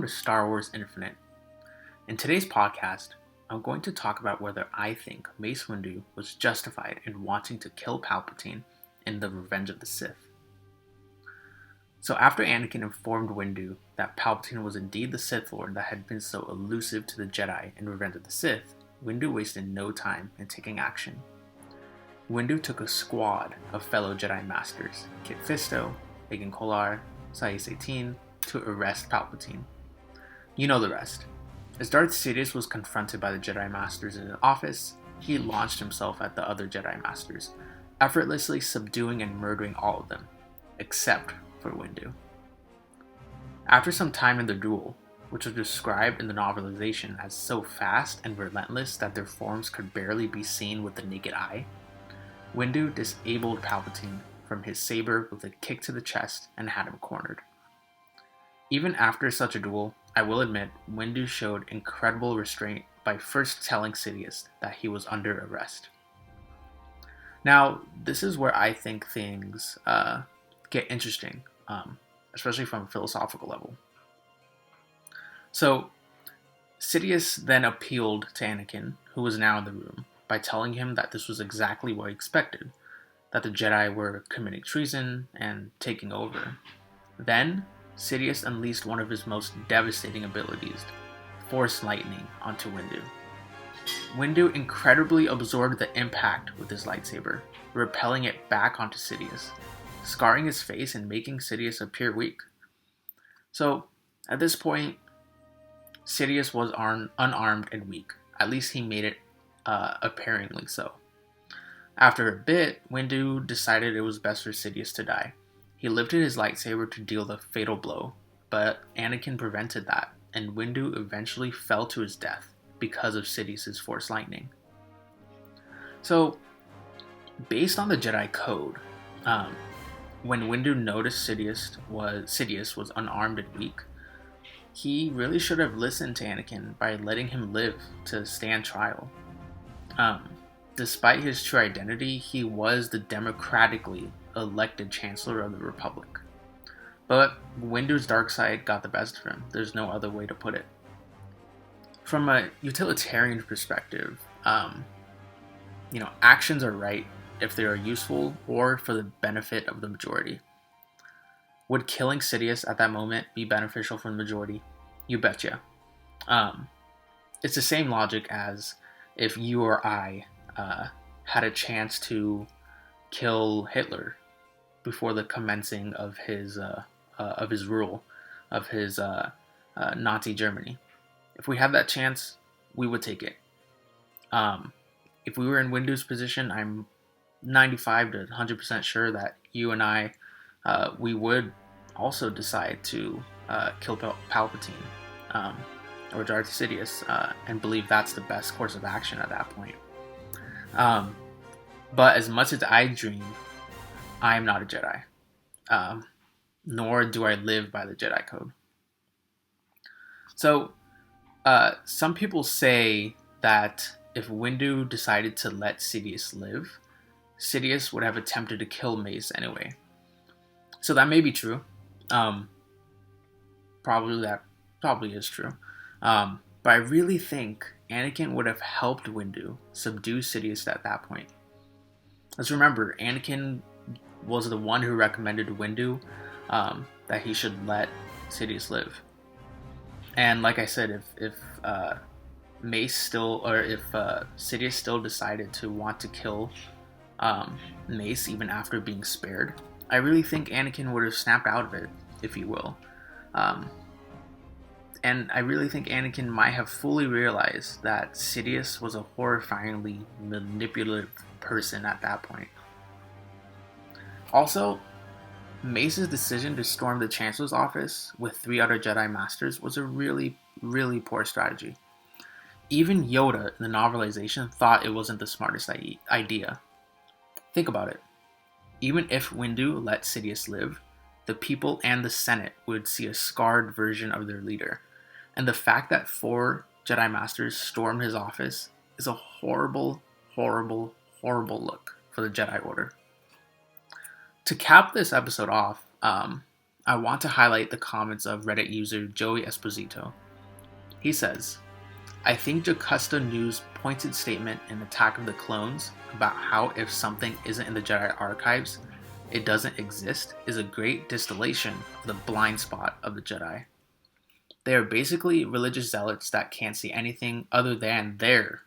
to Star Wars Infinite. In today's podcast, I'm going to talk about whether I think Mace Windu was justified in wanting to kill Palpatine in the Revenge of the Sith. So after Anakin informed Windu that Palpatine was indeed the Sith Lord that had been so elusive to the Jedi in Revenge of the Sith, Windu wasted no time in taking action. Windu took a squad of fellow Jedi Masters, Kit Fisto, Agen Kolar, Sais 18, to arrest Palpatine. You know the rest. As Darth Sidious was confronted by the Jedi Masters in his office, he launched himself at the other Jedi Masters, effortlessly subduing and murdering all of them, except for Windu. After some time in the duel, which was described in the novelization as so fast and relentless that their forms could barely be seen with the naked eye, Windu disabled Palpatine from his saber with a kick to the chest and had him cornered. Even after such a duel, I will admit, Windu showed incredible restraint by first telling Sidious that he was under arrest. Now, this is where I think things get interesting, especially from a philosophical level. So, Sidious then appealed to Anakin, who was now in the room, by telling him that this was exactly what he expected, that the Jedi were committing treason and taking over. Then, Sidious unleashed one of his most devastating abilities, Force Lightning, onto Windu. Windu incredibly absorbed the impact with his lightsaber, repelling it back onto Sidious, scarring his face and making Sidious appear weak. So, at this point, Sidious was unarmed and weak. At least he made it apparently so. After a bit, Windu decided it was best for Sidious to die. He lifted his lightsaber to deal the fatal blow, but Anakin prevented that, and Windu eventually fell to his death because of Sidious's Force Lightning. So, based on the Jedi Code, when Windu noticed Sidious was unarmed and weak, he really should have listened to Anakin by letting him live to stand trial. Despite his true identity, he was the democratically elected Chancellor of the Republic. But Windu's dark side got the best of him. There's no other way to put it. From a utilitarian perspective, actions are right if they are useful or for the benefit of the majority. Would killing Sidious at that moment be beneficial for the majority? You betcha. It's the same logic as if you or I had a chance to kill Hitler before the commencing of his rule, of his Nazi Germany. If we had that chance, we would take it. If we were in Windu's position, I'm 95 to 100% sure that you and I, we would also decide to kill Palpatine or Darth Sidious and believe that's the best course of action at that point. But as much as I dream, I am not a Jedi, nor do I live by the Jedi Code. So, some people say that if Windu decided to let Sidious live, Sidious would have attempted to kill Mace anyway. So that may be true. Probably is true. But I really think Anakin would have helped Windu subdue Sidious at that point. Let's remember, Anakin was the one who recommended to Windu that he should let Sidious live. And like I said, if Sidious still decided to want to kill Mace even after being spared, I really think Anakin would have snapped out of it, if you will. And I really think Anakin might have fully realized that Sidious was a horrifyingly manipulative person at that point. Also, Mace's decision to storm the Chancellor's office with 3 other Jedi Masters was a really, really poor strategy. Even Yoda in the novelization thought it wasn't the smartest idea. Think about it. Even if Windu let Sidious live, the people and the Senate would see a scarred version of their leader. And the fact that 4 Jedi Masters stormed his office is a horrible, horrible, horrible look for the Jedi Order. To cap this episode off, I want to highlight the comments of Reddit user Joey Esposito. He says, I think Jocasta New's pointed statement in Attack of the Clones about how if something isn't in the Jedi archives, it doesn't exist is a great distillation of the blind spot of the Jedi. They are basically religious zealots that can't see anything other than their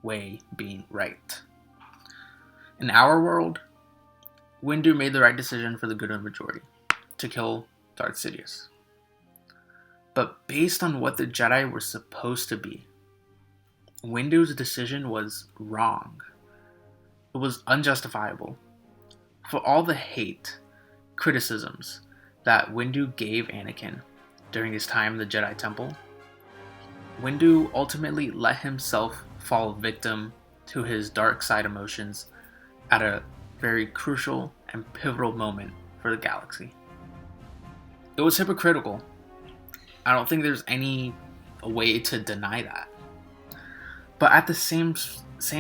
way being right. In our world, Windu made the right decision for the good of the majority, to kill Darth Sidious. But based on what the Jedi were supposed to be, Windu's decision was wrong. It was unjustifiable. For all the hate, criticisms that Windu gave Anakin during his time in the Jedi Temple, Windu ultimately let himself fall victim to his dark side emotions at a very crucial and pivotal moment for the galaxy. It was hypocritical. I don't think there's any way to deny that. But at the same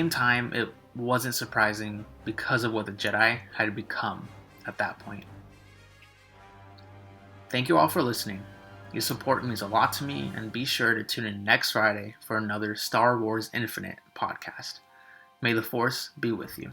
time, it wasn't surprising because of what the Jedi had become at that point. Thank you all for listening. Your support means a lot to me, and be sure to tune in next Friday for another Star Wars Infinite podcast. May the Force be with you.